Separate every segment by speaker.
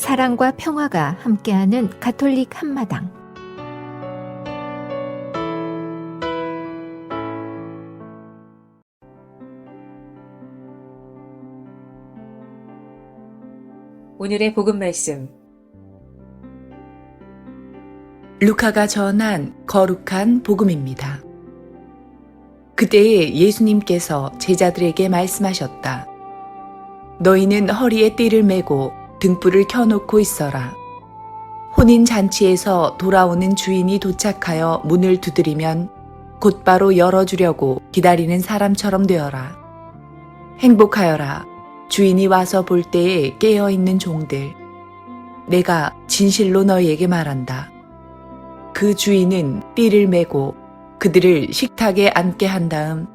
Speaker 1: 사랑과 평화가 함께하는 가톨릭 한마당.
Speaker 2: 오늘의 복음 말씀.
Speaker 3: 루카가 전한 거룩한 복음입니다. 그때에 예수님께서 제자들에게 말씀하셨다. 너희는 허리에 띠를 메고 등불을 켜놓고 있어라. 혼인잔치에서 돌아오는 주인이 도착하여 문을 두드리면 곧바로 열어주려고 기다리는 사람처럼 되어라. 행복하여라. 주인이 와서 볼 때에 깨어있는 종들. 내가 진실로 너희에게 말한다. 그 주인은 띠를 메고 그들을 식탁에 앉게 한 다음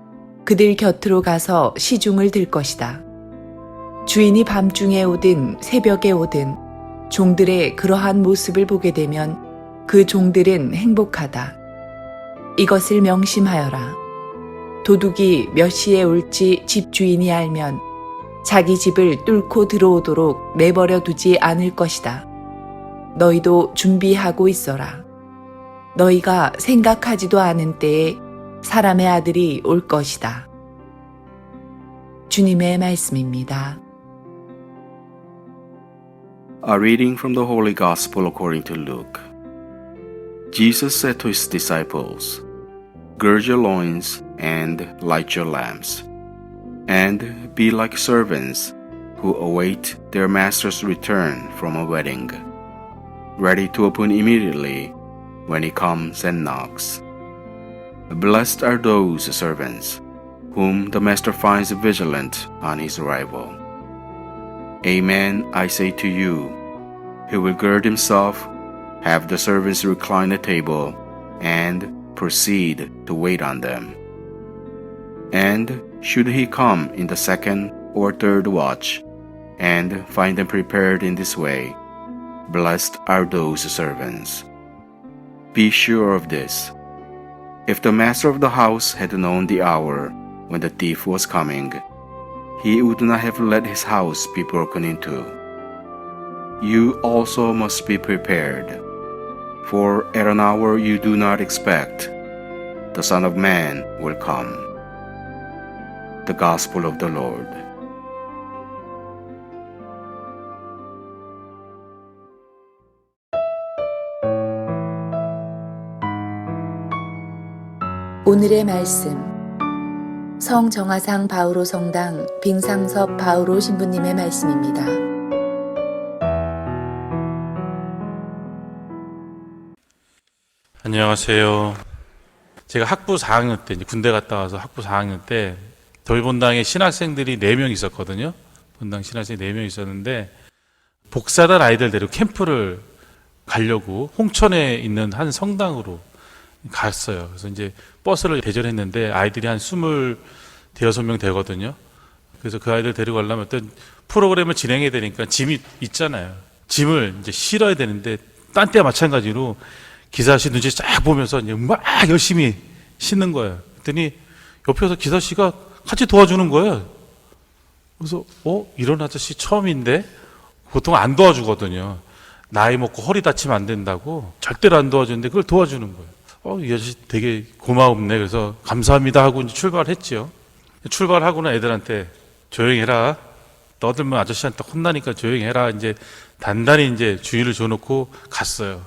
Speaker 3: 그들 곁으로 가서 시중을 들 것이다. 주인이 밤중에 오든 새벽에 오든 종들의 그러한 모습을 보게 되면 그 종들은 행복하다. 이것을 명심하여라. 도둑이 몇 시에 올지 집 주인이 알면 자기 집을 뚫고 들어오도록 내버려 두지 않을 것이다. 너희도 준비하고 있어라. 너희가 생각하지도 않은 때에 사람의 아들이 올 것이다. 주님의 말씀입니다.
Speaker 4: A reading from the Holy Gospel according to Luke. Jesus said to his disciples, Gird your loins and light your lamps, and be like servants who await their master's return from a wedding, ready to open immediately when he comes and knocks. Blessed are those servants whom the master finds vigilant on his arrival. Amen, I say to you, he will gird himself, have the servants recline at table, and proceed to wait on them. And should he come in the second or third watch, and find them prepared in this way, blessed are those servants. Be sure of this. If the master of the house had known the hour when the thief was coming, he would not have let his house be broken into. You also must be prepared, for at an hour you do not expect, the Son of Man will come. The Gospel of the Lord.
Speaker 3: 오늘의 말씀, 성정화상 바오로 성당 빙상섭 바오로 신부님의 말씀입니다.
Speaker 5: 안녕하세요. 제가 학부 4학년 때, 이제 군대 갔다 와서 학부 4학년 때 저희 본당에 신학생들이 4명 있었거든요. 본당 신학생이 4명 있었는데 복사단 아이들 데리고 캠프를 가려고 홍천에 있는 한 성당으로 갔어요. 그래서 이제 버스를 대절했는데 아이들이 한 26명 되거든요. 그래서 그 아이들 데리고 가려면 어떤 프로그램을 진행해야 되니까 짐이 있잖아요. 짐을 이제 실어야 되는데 딴 때와 마찬가지로 기사씨 눈치 쫙 보면서 이제 막 열심히 싣는 거예요. 그랬더니 옆에서 기사씨가 같이 도와주는 거예요. 그래서 이런 아저씨 처음인데 보통 안 도와주거든요. 나이 먹고 허리 다치면 안 된다고 절대로 안 도와주는데 그걸 도와주는 거예요. 이 아저씨 되게 고마웠네. 그래서 감사합니다 하고 이제 출발했죠. 출발하고는 애들한테 조용히 해라. 너들만 아저씨한테 혼나니까 조용히 해라. 이제 단단히 이제 주의를 줘놓고 갔어요.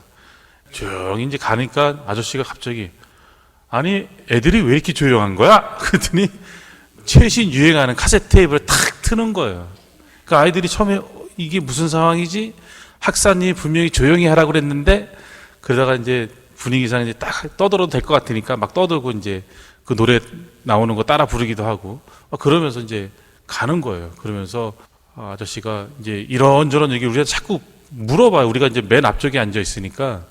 Speaker 5: 조용히 이제 가니까 아저씨가 갑자기 아니 애들이 왜 이렇게 조용한 거야? 그랬더니 최신 유행하는 카세트 테이프를 탁 트는 거예요. 그 아이들이 처음에 이게 무슨 상황이지? 학사님이 분명히 조용히 하라고 그랬는데 그러다가 이제 분위기상 이제 딱 떠들어도 될 것 같으니까 막 떠들고 이제 그 노래 나오는 거 따라 부르기도 하고 그러면서 이제 가는 거예요. 그러면서 아저씨가 이제 이런저런 얘기 우리가 자꾸 물어봐요. 우리가 이제 맨 앞쪽에 앉아 있으니까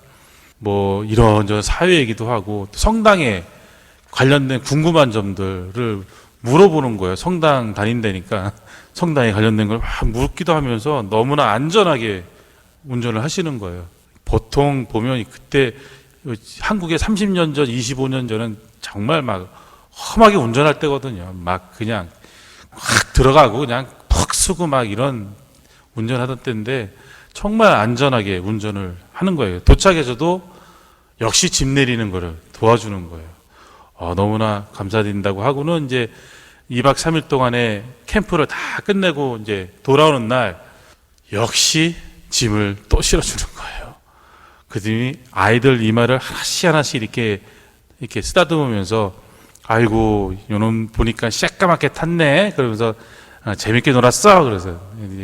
Speaker 5: 뭐 이런저런 사회 얘기도 하고 성당에 관련된 궁금한 점들을 물어보는 거예요. 성당 다닌다니까 성당에 관련된 걸 막 묻기도 하면서 너무나 안전하게 운전을 하시는 거예요. 보통 보면 그때 한국에 30년 전, 25년 전은 정말 막 험하게 운전할 때거든요. 막 그냥 확 들어가고 그냥 푹 쓰고 막 이런 운전하던 때인데 정말 안전하게 운전을 하는 거예요. 도착해서도 역시 집 내리는 거를 도와주는 거예요. 너무나 감사드린다고 하고는 이제 2박 3일 동안에 캠프를 다 끝내고 이제 돌아오는 날 역시 짐을 또 실어주는 거예요. 그랬더니 아이들 이마를 하나씩 이렇게 쓰다듬으면서 아이고 요놈 보니까 새까맣게 탔네 그러면서 재밌게 놀았어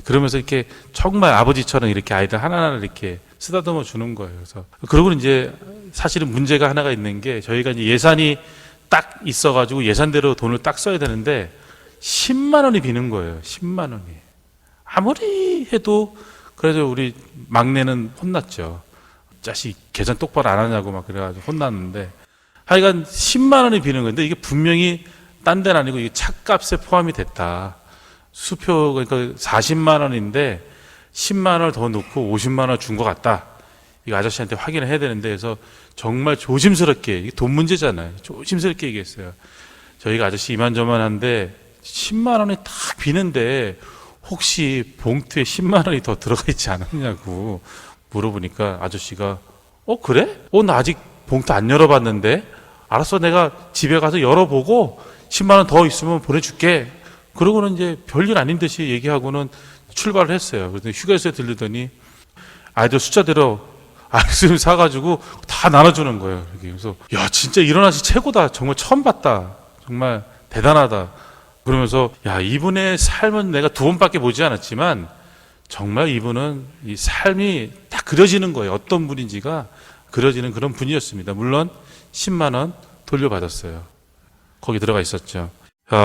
Speaker 5: 그러면서 이렇게 정말 아버지처럼 이렇게 아이들 하나하나 이렇게 쓰다듬어 주는 거예요. 그래서 그러고 이제 사실은 문제가 하나가 있는 게 저희가 이제 예산이 딱 있어가지고 예산대로 돈을 딱 써야 되는데 10만 원이 비는 거예요. 10만 원이. 아무리 해도 그래서 우리 막내는 혼났죠. 자식 계산 똑바로 안 하냐고 막 그래가지고 혼났는데 하여간 10만 원이 비는 건데 이게 분명히 딴 데는 아니고 이게 차값에 포함이 됐다. 수표 그러니까 40만 원인데 10만 원을 더 넣고 50만 원 준 것 같다. 이거 아저씨한테 확인을 해야 되는데 해서 정말 조심스럽게 이게 돈 문제잖아요. 조심스럽게 얘기했어요. 저희가 아저씨 이만저만한데 10만 원이 딱 비는데 혹시 봉투에 10만 원이 더 들어가 있지 않았냐고 물어보니까 아저씨가 그래? 나 아직 봉투 안 열어봤는데 알았어 내가 집에 가서 열어보고 10만 원 더 있으면 보내줄게. 그러고는 이제 별일 아닌 듯이 얘기하고는 출발을 했어요. 그래서 휴게소에 들르더니 아이들 숫자대로 아이스크림 사가지고 다 나눠주는 거예요. 그래서 야 진짜 이런 아저씨 최고다. 정말 처음 봤다. 정말 대단하다. 그러면서 야 이분의 삶은 내가 2번밖에 보지 않았지만 정말 이분은 이 삶이 딱 그려지는 거예요. 어떤 분인지가 그려지는 그런 분이었습니다. 물론 10만 원 돌려받았어요. 거기 들어가 있었죠.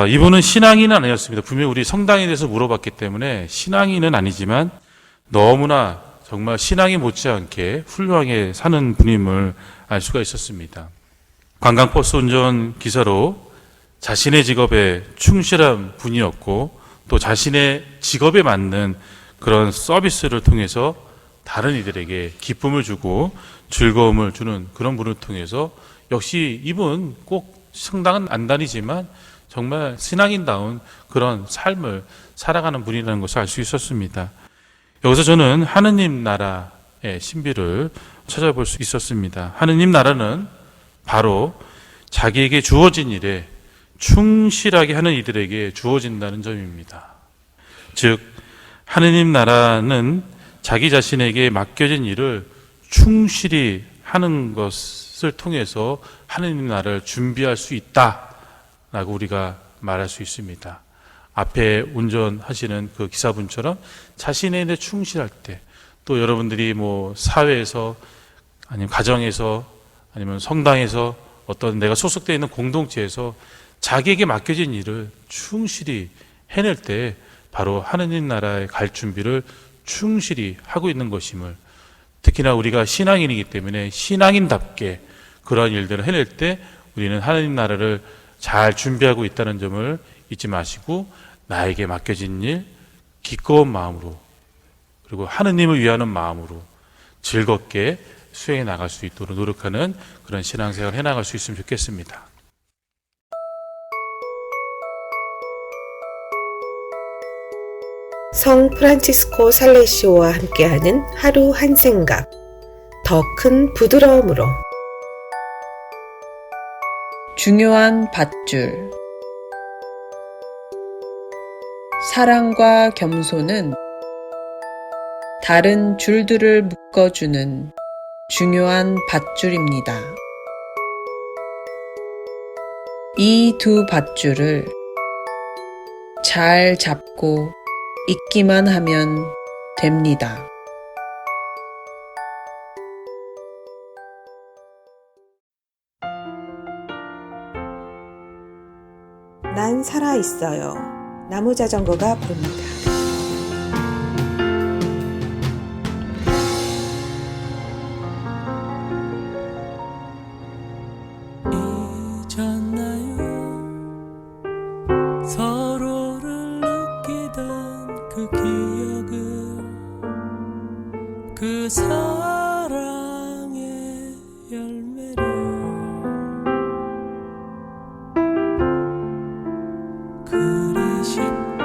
Speaker 5: 이분은 신앙인은 아니었습니다. 분명히 우리 성당에 대해서 물어봤기 때문에 신앙인은 아니지만 너무나 정말 신앙이 못지않게 훌륭하게 사는 분임을 알 수가 있었습니다. 관광버스 운전 기사로 자신의 직업에 충실한 분이었고 또 자신의 직업에 맞는 그런 서비스를 통해서 다른 이들에게 기쁨을 주고 즐거움을 주는 그런 분을 통해서 역시 이분 꼭 성당은 안 다니지만 정말 신앙인다운 그런 삶을 살아가는 분이라는 것을 알 수 있었습니다. 여기서 저는 하느님 나라의 신비를 찾아볼 수 있었습니다. 하느님 나라는 바로 자기에게 주어진 일에 충실하게 하는 이들에게 주어진다는 점입니다. 즉 하느님 나라는 자기 자신에게 맡겨진 일을 충실히 하는 것을 통해서 하느님 나라를 준비할 수 있다라고 우리가 말할 수 있습니다. 앞에 운전하시는 그 기사분처럼 자신의 일에 충실할 때, 또 여러분들이 뭐 사회에서 아니면 가정에서 아니면 성당에서 어떤 내가 소속되어 있는 공동체에서 자기에게 맡겨진 일을 충실히 해낼 때 바로 하느님 나라에 갈 준비를 충실히 하고 있는 것임을, 특히나 우리가 신앙인이기 때문에 신앙인답게 그러한 일들을 해낼 때 우리는 하느님 나라를 잘 준비하고 있다는 점을 잊지 마시고 나에게 맡겨진 일 기꺼운 마음으로 그리고 하느님을 위하는 마음으로 즐겁게 수행해 나갈 수 있도록 노력하는 그런 신앙생활을 해나갈 수 있으면 좋겠습니다.
Speaker 6: 성 프란치스코 살레시오와 함께하는 하루 한 생각, 더 큰 부드러움으로.
Speaker 7: 중요한 밧줄. 사랑과 겸손은 다른 줄들을 묶어주는 중요한 밧줄입니다. 이 두 밧줄을 잘 잡고 잊기만 하면 됩니다.
Speaker 6: 난 살아있어요. 나무자전거가 부릅니다.
Speaker 8: 잊었나요? 서로를 느끼던 그 기억을, 그 사랑의 열매를 그리 쉽게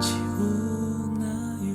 Speaker 8: 지우나요?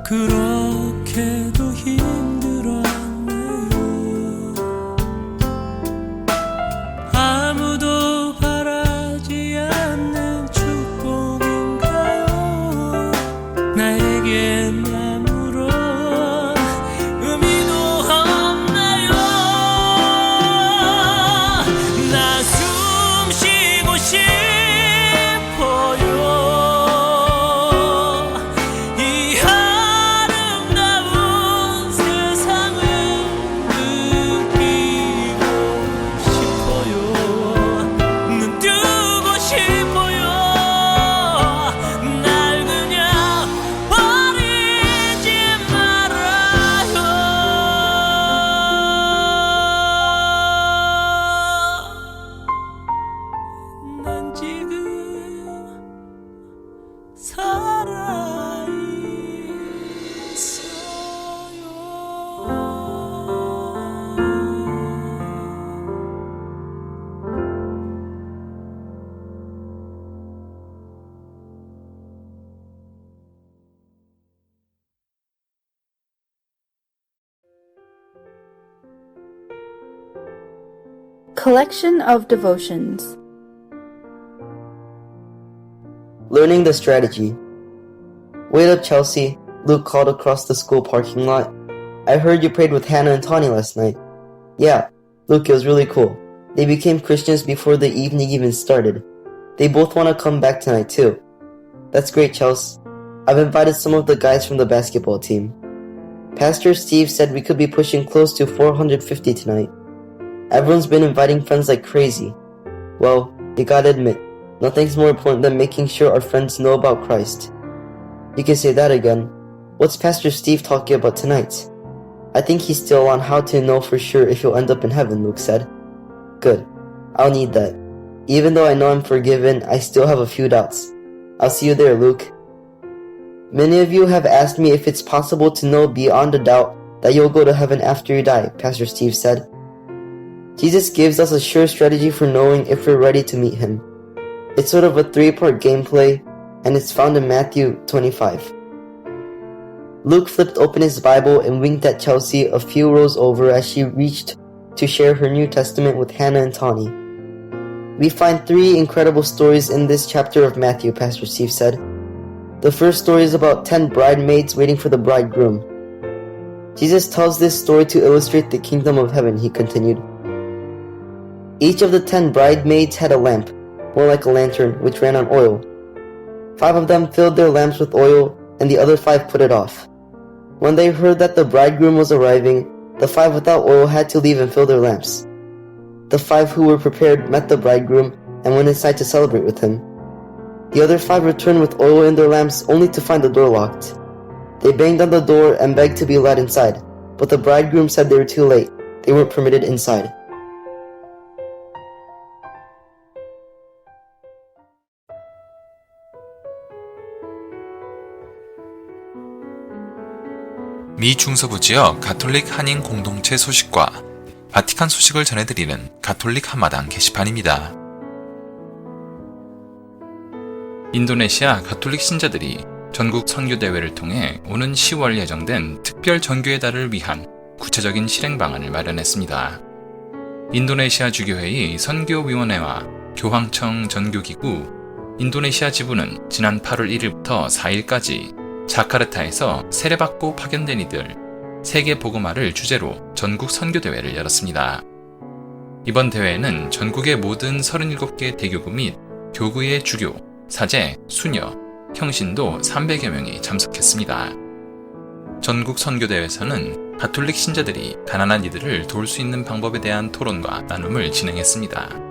Speaker 8: 그렇게도 힘들었네요. 아무도 바라지 않는 축복인가요? 나에겐 아무런 의미도 없나요? 나 숨 쉬고 싶어요. 이 아름다운 세상을 느끼고 싶어요. 눈 뜨고 싶어요. 날 그냥 버리지 말아요. 난 지금
Speaker 9: Collection of Devotions.
Speaker 10: Learning the strategy. Wait up, Chelsea, Luke called across the school parking lot. I heard you prayed with Hannah and Tawny last night. Yeah, Luke, it was really cool. They became Christians before the evening even started. They both want to come back tonight too. That's great, Chelsea. I've invited some of the guys from the basketball team. Pastor Steve said we could be pushing close to 450 tonight. Everyone's been inviting friends like crazy. Well, you gotta admit, nothing's more important than making sure our friends know about Christ. You can say that again. What's Pastor Steve talking about tonight? I think he's still on how to know for sure if you'll end up in heaven, Luke said. Good. I'll need that. Even though I know I'm forgiven, I still have a few doubts. I'll see you there, Luke. Many of you have asked me if it's possible to know beyond a doubt that you'll go to heaven after you die, Pastor Steve said. Jesus gives us a sure strategy for knowing if we're ready to meet him. It's sort of a 3-part gameplay, and it's found in Matthew 25. Luke flipped open his Bible and winked at Chelsea a few rows over as she reached to share her New Testament with Hannah and Tawny. We find 3 incredible stories in this chapter of Matthew, Pastor Steve said. The first story is about 10 bridesmaids waiting for the bridegroom. Jesus tells this story to illustrate the kingdom of heaven, he continued. Each of the 10 bridesmaids had a lamp, more like a lantern, which ran on oil. 5 of them filled their lamps with oil, and the other 5 put it off. When they heard that the bridegroom was arriving, the 5 without oil had to leave and fill their lamps. The 5 who were prepared met the bridegroom and went inside to celebrate with him. The other 5 returned with oil in their lamps only to find the door locked. They banged on the door and begged to be let inside, but the bridegroom said they were too late. They weren't permitted inside.
Speaker 11: 미 중서부 지역 가톨릭 한인 공동체 소식과 바티칸 소식을 전해드리는 가톨릭 한마당 게시판입니다. 인도네시아 가톨릭 신자들이 전국 선교대회를 통해 오는 10월 예정된 특별 전교의 달을 위한 구체적인 실행 방안을 마련했습니다. 인도네시아 주교회의 선교위원회와 교황청 전교기구 인도네시아 지부는 지난 8월 1일부터 4일까지 자카르타에서 세례받고 파견된 이들 세계 복음화를 주제로 전국 선교대회를 열었습니다. 이번 대회에는 전국의 모든 37개 대교구 및 교구의 주교, 사제, 수녀, 형신도 300여 명이 참석했습니다. 전국 선교대회에서는 가톨릭 신자들이 가난한 이들을 도울 수 있는 방법에 대한 토론과 나눔을 진행했습니다.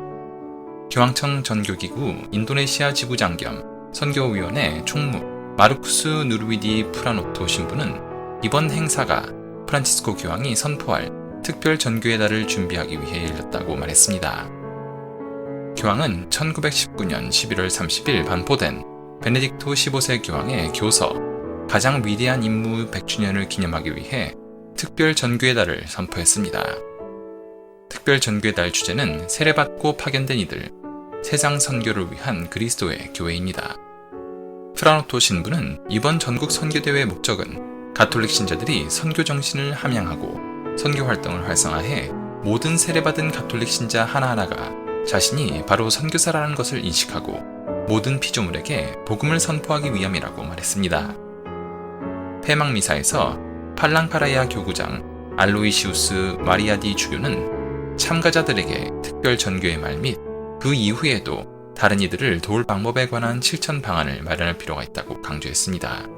Speaker 11: 교황청 전교기구 인도네시아 지부장 겸 선교위원회 총무 마르쿠스 누르위디 프라노토 신부는 이번 행사가 프란치스코 교황이 선포할 특별 전교의 달을 준비하기 위해 열렸다고 말했습니다. 교황은 1919년 11월 30일 반포된 베네딕토 15세 교황의 교서 가장 위대한 임무 100주년을 기념하기 위해 특별 전교의 달을 선포했습니다. 특별 전교의 달 주제는 세례받고 파견된 이들, 세상 선교를 위한 그리스도의 교회입니다. 프라노토 신부는 이번 전국 선교대회의 목적은 가톨릭 신자들이 선교 정신을 함양하고 선교 활동을 활성화해 모든 세례받은 가톨릭 신자 하나하나가 자신이 바로 선교사라는 것을 인식하고 모든 피조물에게 복음을 선포하기 위함이라고 말했습니다. 폐막미사에서 팔랑파라야 교구장 알로이시우스 마리아디 주교는 참가자들에게 특별 전교의 말 및 그 이후에도 다른 이들을 도울 방법에 관한 실천 방안을 마련할 필요가 있다고 강조했습니다.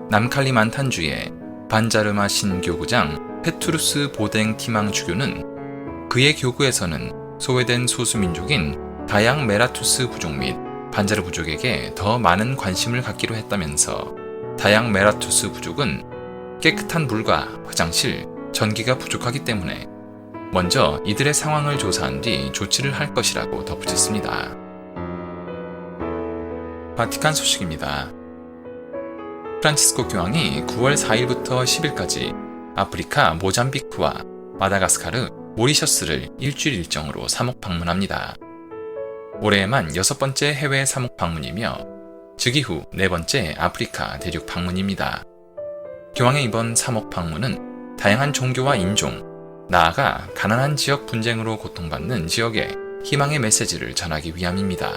Speaker 11: 남칼리만탄주의 반자르마 신교구장 페투루스 보댕 티망 주교는 그의 교구에서는 소외된 소수민족인 다양 메라투스 부족 및 반자르 부족에게 더 많은 관심을 갖기로 했다면서 다양 메라투스 부족은 깨끗한 물과 화장실, 전기가 부족하기 때문에 먼저 이들의 상황을 조사한 뒤 조치를 할 것이라고 덧붙였습니다. 바티칸 소식입니다. 프란치스코 교황이 9월 4일부터 10일까지 아프리카 모잠비크와 마다가스카르, 모리셔스를 일주일 일정으로 사목 방문합니다. 올해에만 6번째 해외 사목 방문이며 즉위 후 4번째 아프리카 대륙 방문입니다. 교황의 이번 사목 방문은 다양한 종교와 인종, 나아가 가난한 지역 분쟁으로 고통받는 지역에 희망의 메시지를 전하기 위함입니다.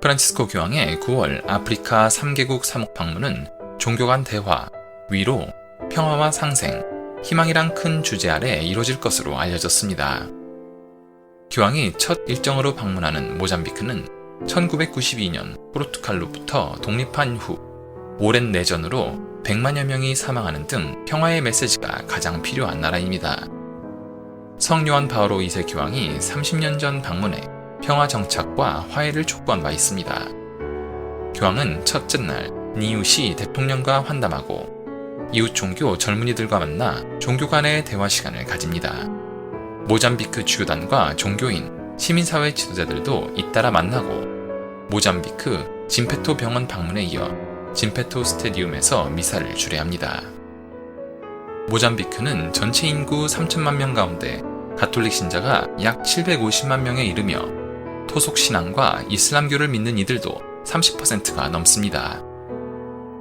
Speaker 11: 프란치스코 교황의 9월 아프리카 3개국 사목 방문은 종교 간 대화, 위로, 평화와 상생, 희망이란 큰 주제 아래 이루어질 것으로 알려졌습니다. 교황이 첫 일정으로 방문하는 모잠비크는 1992년 포르투갈로부터 독립한 후 오랜 내전으로 100만여 명이 사망하는 등 평화의 메시지가 가장 필요한 나라입니다. 성요한 바오로 2세 교황이 30년 전 방문해 평화 정착과 화해를 촉구한 바 있습니다. 교황은 첫째 날 니우시 대통령과 환담하고 이웃 종교 젊은이들과 만나 종교 간의 대화 시간을 가집니다. 모잠비크 주교단과 종교인, 시민사회 지도자들도 잇따라 만나고 모잠비크 짐페토 병원 방문에 이어 짐페토 스테디움에서 미사를 주례합니다. 모잠비크는 전체 인구 3천만 명 가운데 가톨릭 신자가 약 750만 명에 이르며 토속 신앙과 이슬람교를 믿는 이들도 30%가 넘습니다.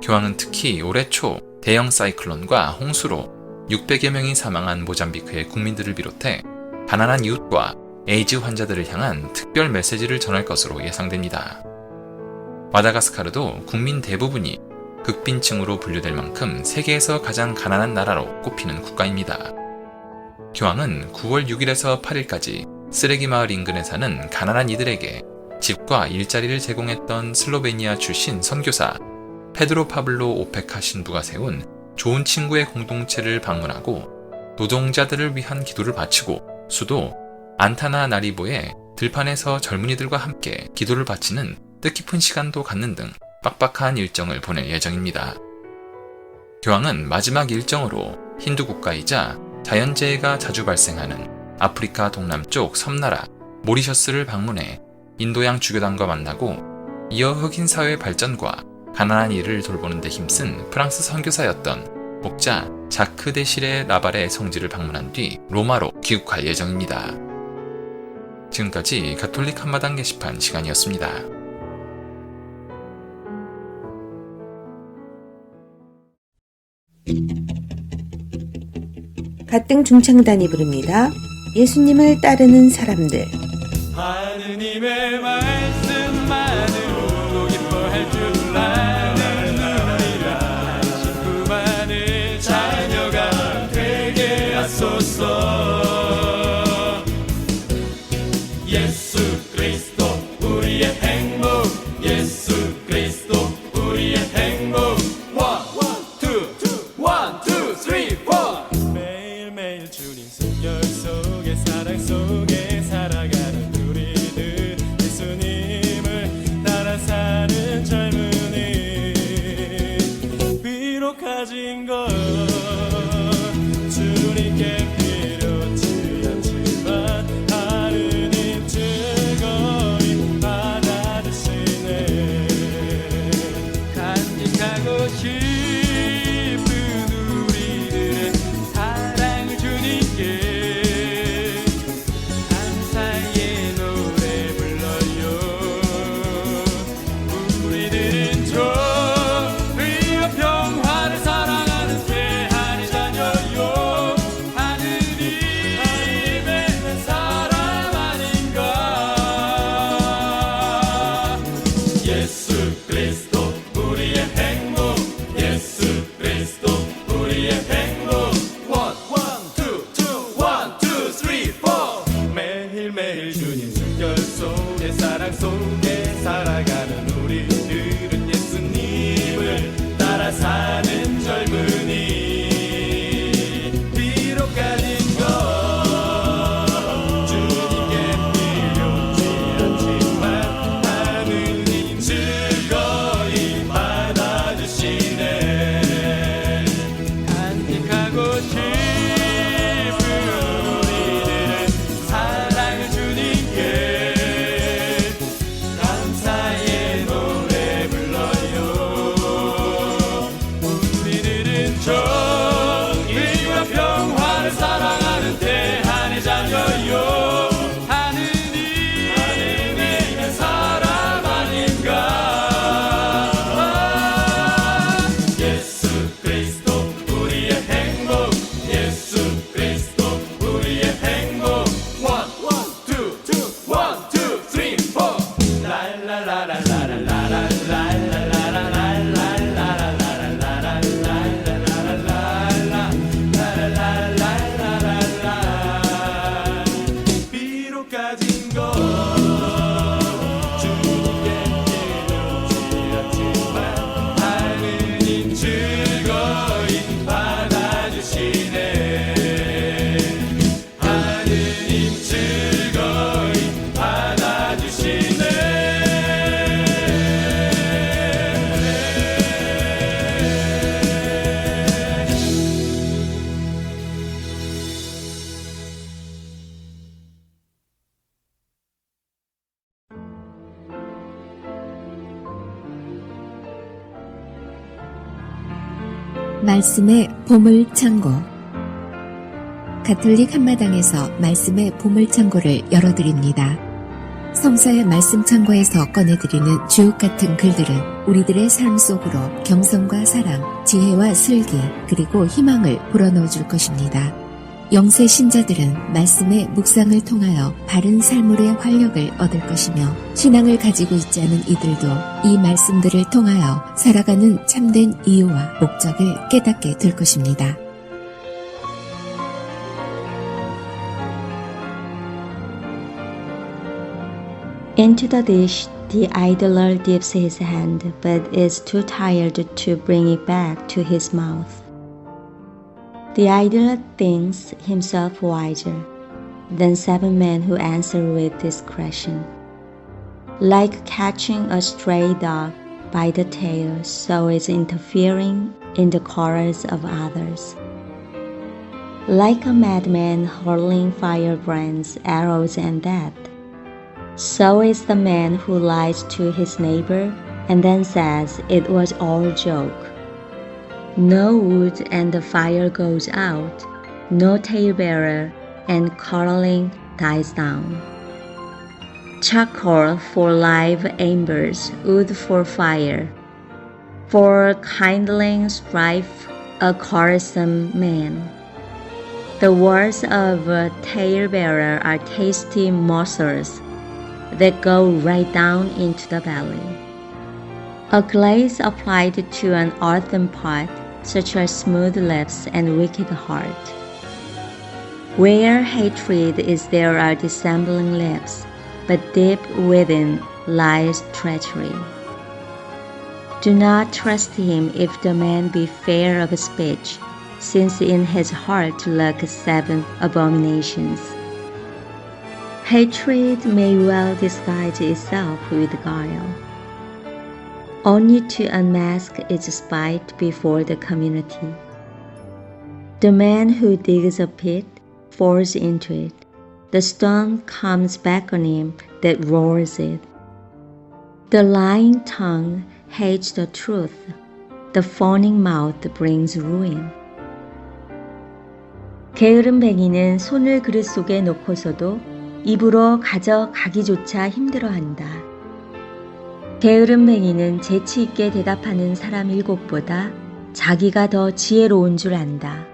Speaker 11: 교황은 특히 올해 초 대형 사이클론과 홍수로 600여 명이 사망한 모잠비크의 국민들을 비롯해 가난한 이웃과 에이즈 환자들을 향한 특별 메시지를 전할 것으로 예상됩니다. 마다가스카르도 국민 대부분이 극빈층으로 분류될 만큼 세계에서 가장 가난한 나라로 꼽히는 국가입니다. 교황은 9월 6일에서 8일까지 쓰레기 마을 인근에 사는 가난한 이들에게 집과 일자리를 제공했던 슬로베니아 출신 선교사 페드로 파블로 오페카 신부가 세운 좋은 친구의 공동체를 방문하고 노동자들을 위한 기도를 바치고 수도 안타나 나리보의 들판에서 젊은이들과 함께 기도를 바치는 뜻깊은 시간도 갖는 등 빡빡한 일정을 보낼 예정입니다. 교황은 마지막 일정으로 힌두 국가이자 자연재해가 자주 발생하는 아프리카 동남쪽 섬나라 모리셔스를 방문해 인도양 주교단과 만나고 이어 흑인 사회 발전과 가난한 이를 돌보는 데 힘쓴 프랑스 선교사였던 목자 자크 데 시레 라발의 성지를 방문한 뒤 로마로 귀국할 예정입니다. 지금까지 가톨릭 한마당 게시판 시간이었습니다.
Speaker 6: 가등 중창단이 부릅니다. 예수님을 따르는 사람들.
Speaker 8: 하느님의 말씀만으로 기뻐할 줄 아는 우리라 식구만의 자녀가 되게 하소서. 예수 그리스도 우리의 행복, 예수 그리스도 우리의 행복. 매일매일 주님 숨결 속에 사랑 속에 살아가는 우리들, 예수님을 따라 사는 젊은이. 비록 가진 것 주님께 필요치 않지만 하느님 즐거이 받아주시네. 간직하고 싶은 우리들의 사랑 주님께 감사의 노래 불러요. 우리들은 조리와 평화를 사랑하는 사는 젊은이 비록 가진 것 주님께 필요치 않지만 하느님 즐거이 받아주시네. 간직하고 싶은 우리들은 사랑을 주님께 감사의 노래 불러요. 우리들은 정의와 평화를 사랑하는 대한의 자녀요. 하느님의 사람 아닌가. 예수 그리스도 우리의 행복, 예수 그리스도 우리의 행복. One, two, one, two, three, four. 비록 가진 것 주님께 필요치 않지만 하느님 즐거이 받아주시네. 하느님 즐거이 받아주시네.
Speaker 1: 말씀의 보물창고. 가톨릭 한마당에서 말씀의 보물창고를 열어드립니다. 성서의 말씀창고에서 꺼내드리는 주옥같은 글들은 우리들의 삶 속으로 경성과 사랑, 지혜와 슬기, 그리고 희망을 불어넣어 줄 것입니다. 영세 신자들은 말씀의 묵상을 통하여 바른 삶으로의 활력을 얻을 것이며, 신앙을 가지고 있지 않은 이들도 이 말씀들을 통하여 살아가는 참된 이유와 목적을 깨닫게 될 것입니다.
Speaker 12: Into the dish the idler dips his hand, but is too tired to bring it back to his mouth. The idler thinks himself wiser than 7 men who answer with discretion. Like catching a stray dog by the tail, so is interfering in the quarrels of others. Like a madman hurling firebrands, arrows, and death, so is the man who lies to his neighbor and then says it was all joke. No wood and the fire goes out, no talebearer and quarreling dies down. Charcoal for live embers, wood for fire, for kindling strife a quarrelsome man. The words of a talebearer are tasty morsels that go right down into the belly. A glaze applied to an earthen pot, such as smooth lips and wicked heart. Where hatred is, there are dissembling lips, but deep within lies treachery. Do not trust him if the man be fair of speech, since in his heart lurk 7 abominations. Hatred may well disguise itself with guile, only to unmask its spite before the community. The man who digs a pit falls into it. The stone comes back on him that roars it. The lying tongue hates the truth. The fawning mouth brings ruin. 게으름뱅이는 손을 그릇 속에 놓고서도 입으로 가져가기조차 힘들어한다. 게으름뱅이는 재치 있게 대답하는 사람 7보다 자기가 더 지혜로운 줄 안다.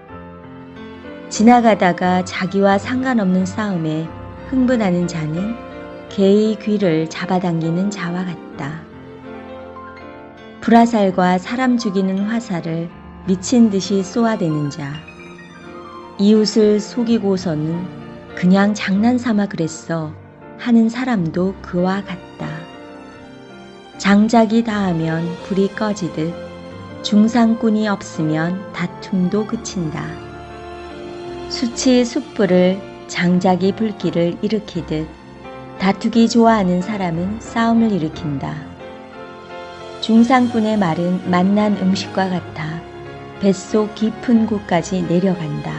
Speaker 12: 지나가다가 자기와 상관없는 싸움에 흥분하는 자는 개의 귀를 잡아당기는 자와 같다. 불화살과 사람 죽이는 화살을 미친 듯이 쏘아대는 자. 이웃을 속이고서는 그냥 장난삼아 그랬어 하는 사람도 그와 같다. 장작이 닿으면 불이 꺼지듯 중상꾼이 없으면 다툼도 그친다. 숯이 숯불을 장작이 불길을 일으키듯 다투기 좋아하는 사람은 싸움을 일으킨다. 중상꾼의 말은 맛난 음식과 같아 뱃속 깊은 곳까지 내려간다.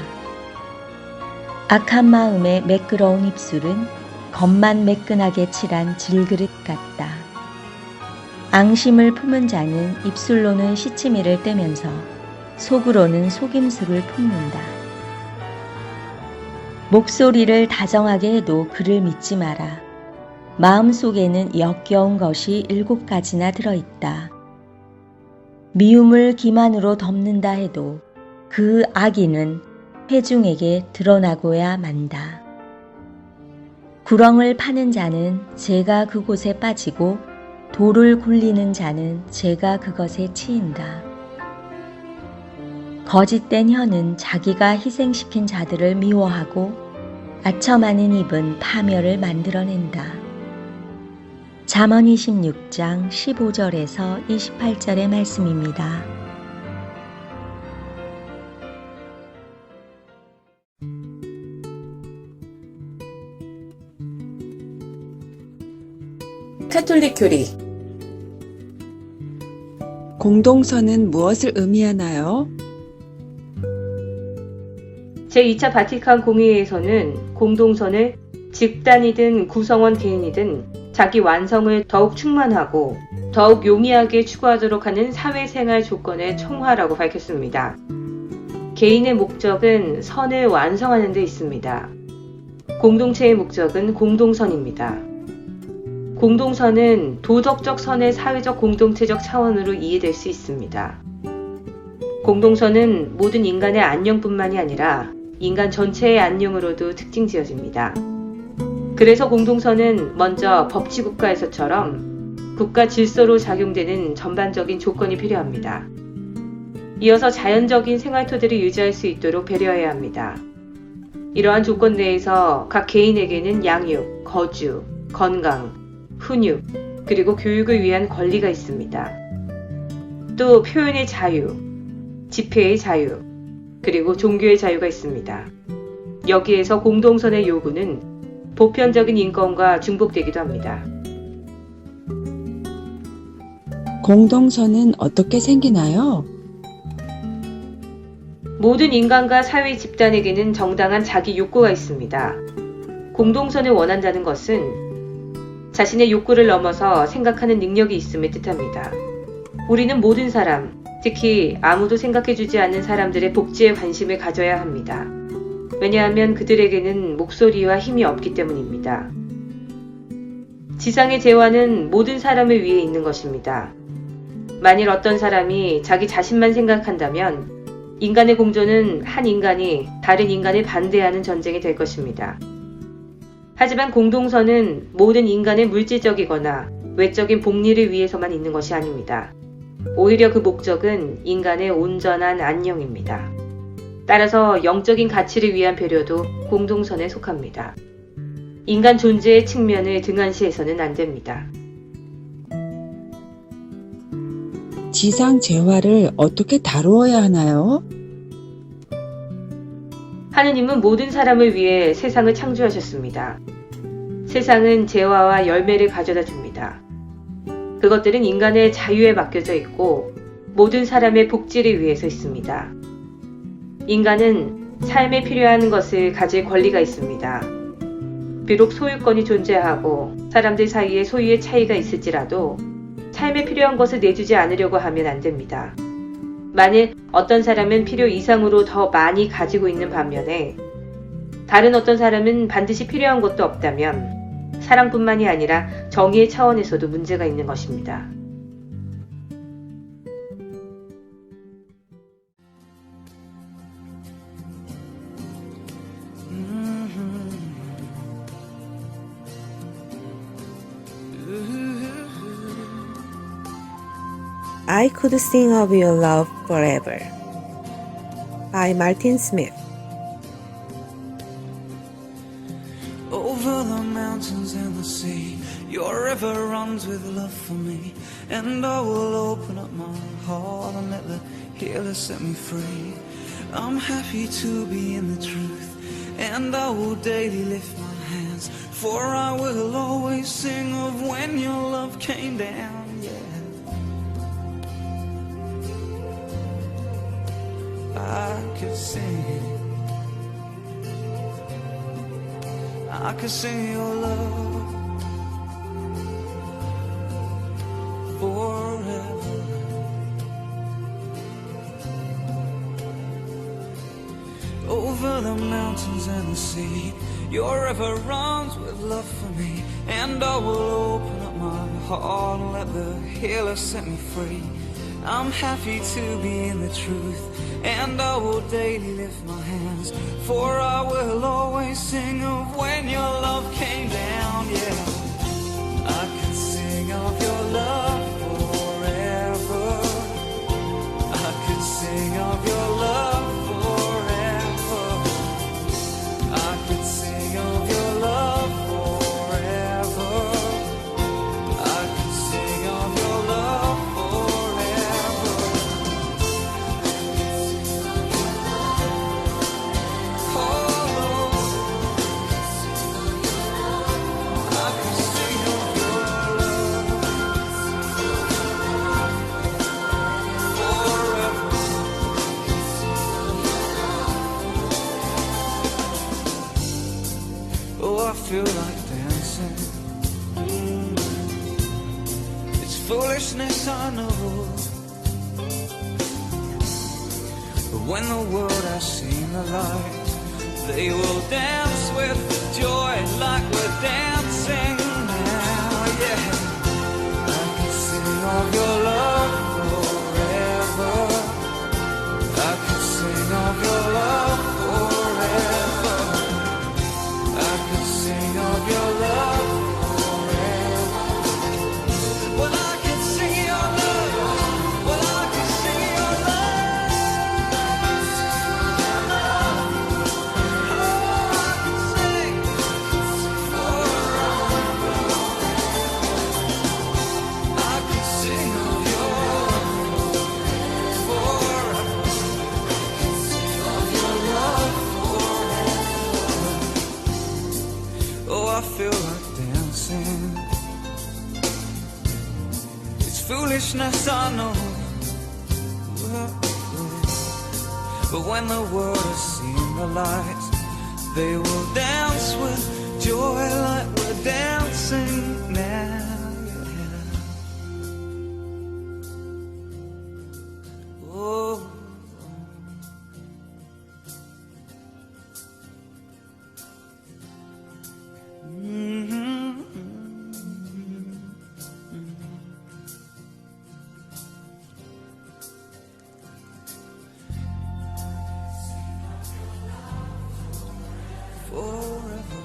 Speaker 12: 악한 마음에 매끄러운 입술은 겉만 매끈하게 칠한 질그릇 같다. 앙심을 품은 자는 입술로는 시치미를 떼면서 속으로는 속임수를 품는다. 목소리를 다정하게 해도 그를 믿지 마라. 마음속에는 역겨운 것이 7가지나 들어있다. 미움을 기만으로 덮는다 해도 그 악인은 회중에게 드러나고야 만다. 구렁을 파는 자는 재가 그곳에 빠지고 돌을 굴리는 자는 재가 그것에 치인다. 거짓된 혀는 자기가 희생시킨 자들을 미워하고 아첨하는 입은 파멸을 만들어낸다. 잠언 26장 15절에서 28절의 말씀입니다.
Speaker 2: 카톨릭 교리.
Speaker 13: 공동선은 무엇을 의미하나요?
Speaker 14: 제2차 바티칸 공의회에서는 공동선을 집단이든 구성원 개인이든 자기 완성을 더욱 충만하고 더욱 용이하게 추구하도록 하는 사회생활 조건의 총화라고 밝혔습니다. 개인의 목적은 선을 완성하는 데 있습니다. 공동체의 목적은 공동선입니다. 공동선은 도덕적 선의 사회적 공동체적 차원으로 이해될 수 있습니다. 공동선은 모든 인간의 안녕뿐만이 아니라 인간 전체의 안녕으로도 특징 지어집니다. 그래서 공동선은 먼저 법치국가에서처럼 국가 질서로 작용되는 전반적인 조건이 필요합니다. 이어서 자연적인 생활토대를 유지할 수 있도록 배려해야 합니다. 이러한 조건 내에서 각 개인에게는 양육, 거주, 건강, 훈육, 그리고 교육을 위한 권리가 있습니다. 또 표현의 자유, 집회의 자유, 그리고 종교의 자유가 있습니다. 여기에서 공동선의 요구는 보편적인 인권과 중복되기도 합니다.
Speaker 13: 공동선은 어떻게 생기나요?
Speaker 14: 모든 인간과 사회 집단에게는 정당한 자기 욕구가 있습니다. 공동선을 원한다는 것은 자신의 욕구를 넘어서 생각하는 능력이 있음을 뜻합니다. 우리는 모든 사람, 특히 아무도 생각해주지 않는 사람들의 복지에 관심을 가져야 합니다. 왜냐하면 그들에게는 목소리와 힘이 없기 때문입니다. 지상의 재화는 모든 사람을 위해 있는 것입니다. 만일 어떤 사람이 자기 자신만 생각한다면 인간의 공존은 한 인간이 다른 인간을 반대하는 전쟁이 될 것입니다. 하지만 공동선은 모든 인간의 물질적이거나 외적인 복리를 위해서만 있는 것이 아닙니다. 오히려 그 목적은 인간의 온전한 안녕입니다. 따라서 영적인 가치를 위한 배려도 공동선에 속합니다. 인간 존재의 측면을 등한시해서는 안 됩니다.
Speaker 13: 지상 재화를 어떻게 다루어야 하나요?
Speaker 14: 하느님은 모든 사람을 위해 세상을 창조하셨습니다. 세상은 재화와 열매를 가져다 줍니다. 그것들은 인간의 자유에 맡겨져 있고 모든 사람의 복지를 위해서 있습니다. 인간은 삶에 필요한 것을 가질 권리가 있습니다. 비록 소유권이 존재하고 사람들 사이에 소유의 차이가 있을지라도 삶에 필요한 것을 내주지 않으려고 하면 안 됩니다. 만일 어떤 사람은 필요 이상으로 더 많이 가지고 있는 반면에 다른 어떤 사람은 반드시 필요한 것도 없다면 사랑뿐만이 아니라 정의의 차원에서도 문제가 있는 것입니다.
Speaker 6: I Could Sing of Your Love Forever by Martin Smith.
Speaker 8: Over the mountains and the sea, Your river runs with love for me, and I will open up my heart and let the healer set me free. I'm happy to be in the truth, and I will daily lift my hands, for I will always sing of when your love came down, yeah. I could sing your love forever. Over the mountains and the sea, your river runs with love for me, and I will open up my heart and let the healer set me free. I'm happy to be in the truth, and I will daily lift my hands, for I will always sing of when your love came down, yeah. I can sing of your love forever. I can sing of your love forever. I can sing of your love forever. I can sing of your love forever. Oh Lord, I can sing of your love forever. Oh, I feel like dancing. It's foolishness, I know, but when the world has seen the light, they will dance with joy like we're dancing now, yeah. I can sing of your love forever. I can sing of your love forever. I can sing of your love forever. Well, I can sing your love. Well, I can sing your love. Oh, I can sing forever. I can sing of your love forever. Of your love forever. Oh, I feel like dancing. It's foolishness, I know, but when the world has seen the light, they will dance with joy like we're dancing now, yeah. Oh, forever.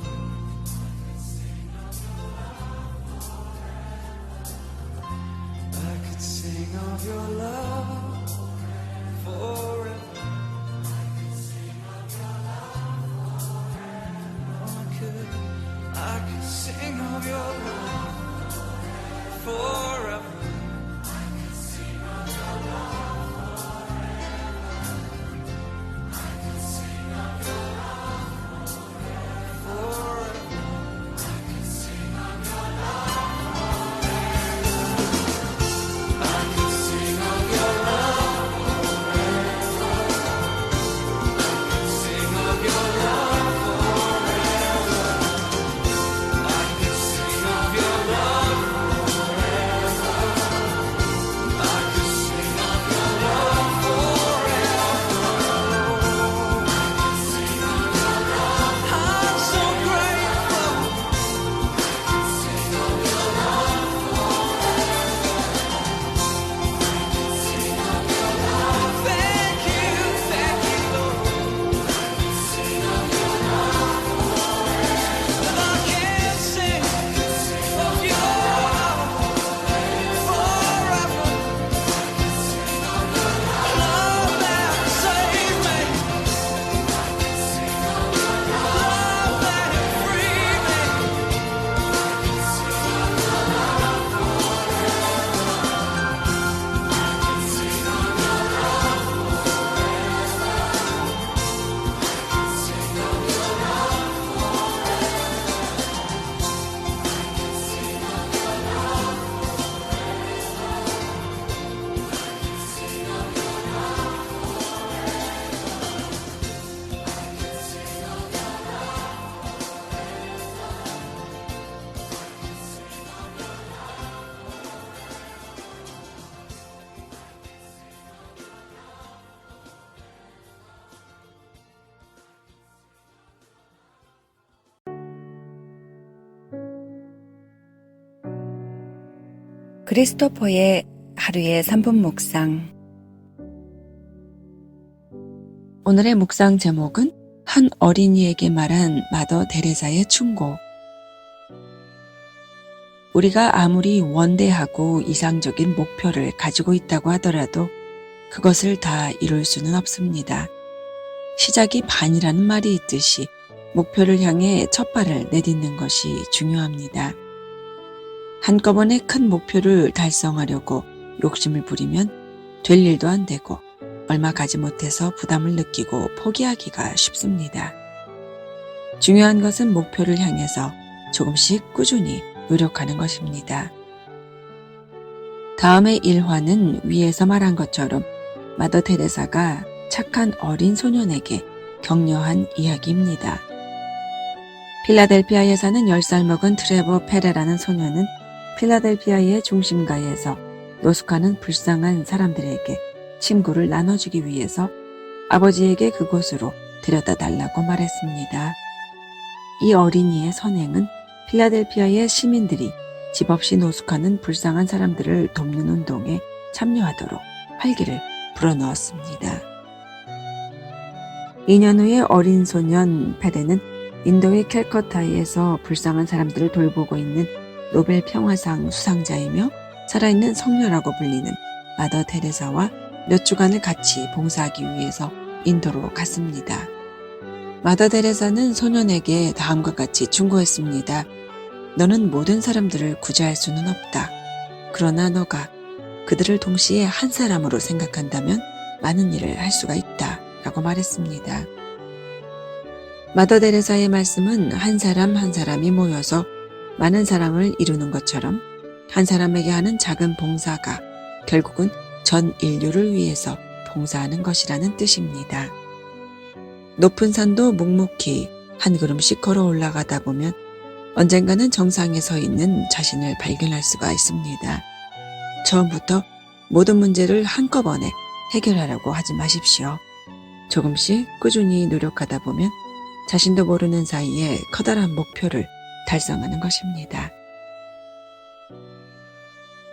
Speaker 15: 크리스토퍼의 하루의 3분 묵상. 오늘의 묵상 제목은 한 어린이에게 말한 마더 데레사의 충고. 우리가 아무리 원대하고 이상적인 목표를 가지고 있다고 하더라도 그것을 다 이룰 수는 없습니다. 시작이 반이라는 말이 있듯이 목표를 향해 첫 발을 내딛는 것이 중요합니다. 한꺼번에 큰 목표를 달성하려고 욕심을 부리면 될 일도 안 되고 얼마 가지 못해서 부담을 느끼고 포기하기가 쉽습니다. 중요한 것은 목표를 향해서 조금씩 꾸준히 노력하는 것입니다. 다음의 일화는 위에서 말한 것처럼 마더 테레사가 착한 어린 소년에게 격려한 이야기입니다. 필라델피아에 사는 10살 먹은 트레버 페레라는 소년은 필라델피아의 중심가에서 노숙하는 불쌍한 사람들에게 침구를 나눠주기 위해서 아버지에게 그곳으로 데려다 달라고 말했습니다. 이 어린이의 선행은 필라델피아의 시민들이 집 없이 노숙하는 불쌍한 사람들을 돕는 운동에 참여하도록 활기를 불어넣었습니다. 2년 후에 어린 소년 페레는 인도의 캘커타에서 불쌍한 사람들을 돌보고 있는 노벨 평화상 수상자이며 살아있는 성녀라고 불리는 마더 테레사와 몇 주간을 같이 봉사하기 위해서 인도로 갔습니다. 마더 테레사는 소년에게 다음과 같이 충고했습니다. 너는 모든 사람들을 구제할 수는 없다. 그러나 너가 그들을 동시에 한 사람으로 생각한다면 많은 일을 할 수가 있다. 라고 말했습니다. 마더 테레사의 말씀은 한 사람 한 사람이 모여서 많은 사람을 이루는 것처럼 한 사람에게 하는 작은 봉사가 결국은 전 인류를 위해서 봉사하는 것이라는 뜻입니다. 높은 산도 묵묵히 한 걸음씩 걸어 올라가다 보면 언젠가는 정상에 서 있는 자신을 발견할 수가 있습니다. 처음부터 모든 문제를 한꺼번에 해결하려고 하지 마십시오. 조금씩 꾸준히 노력하다 보면 자신도 모르는 사이에 커다란 목표를 달성하는 것입니다.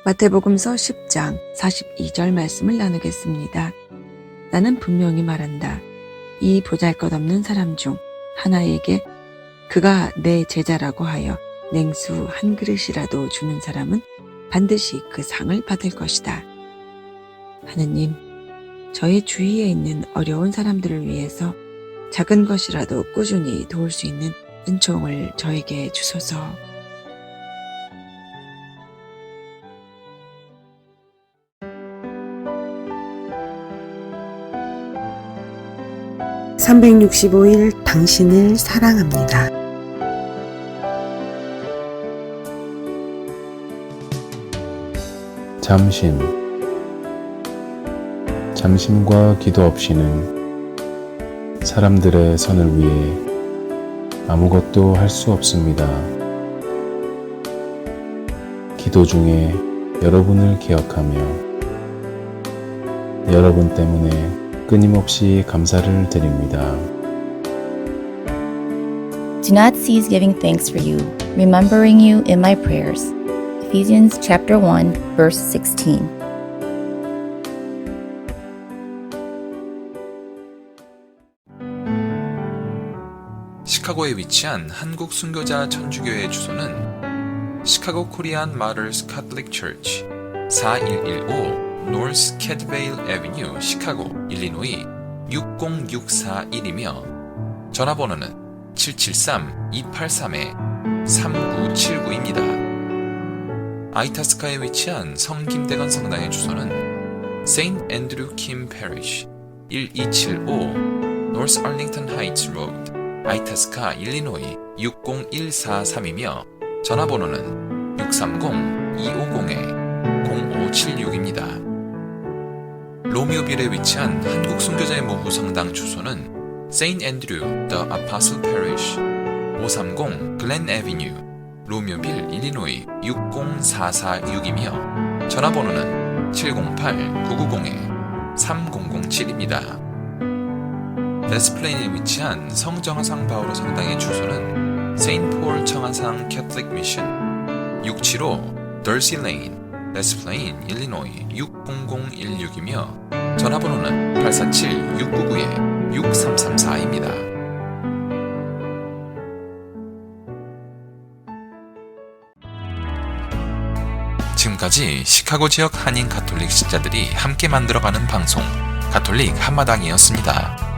Speaker 15: 마태복음서 10장 42절 말씀을 나누겠습니다. 나는 분명히 말한다. 이 보잘것없는 사람 중 하나에게 그가 내 제자라고 하여 냉수 한 그릇이라도 주는 사람은 반드시 그 상을 받을 것이다. 하느님, 저의 주위에 있는 어려운 사람들을 위해서 작은 것이라도 꾸준히 도울 수 있는 은총을 저에게 주소서.
Speaker 6: (365일) 당신을 사랑합니다.
Speaker 16: 잠심과 기도 없이는 사람들의 선을 위해 아무것도 할 수 없습니다. 기도 중에 여러분을 기억하며 여러분 때문에 끊임없이 감사를 드립니다.
Speaker 17: Do not cease giving thanks for you, remembering you in my prayers. Ephesians chapter 1, verse 16.
Speaker 11: 시카고에 위치한 한국 순교자 천주교회 주소는 시카고 코리안 마더스 카톨릭 처치 4115 노스 캐드베일 애비뉴 시카고 일리노이 60641이며 전화번호는 773-283-3979입니다. 아이타스카에 위치한 성김대건 성당의 주소는 세인트 앤드류 킴 패리시 1275 노스 얼링턴 하이츠 로드 아이타스카 일리노이 60143이며 전화번호는 630-250-0576입니다. 로미오빌에 위치한 한국 순교자의 모후 성당 주소는 세인트 앤드류 더 아파슬 패리시 530 글렌 애비뉴 로미오빌 일리노이 60446이며 전화번호는 708-990-3007입니다. 데스플레인에 위치한 성정하상 바오로 성당의 주소는 세인트 폴 청하상 캐톨릭 미션 675 덜시 레인 데스플레인, 일리노이 60016이며 전화번호는 847-699-6334입니다. 지금까지 시카고 지역 한인 가톨릭 신자들이 함께 만들어가는 방송 가톨릭 한마당이었습니다.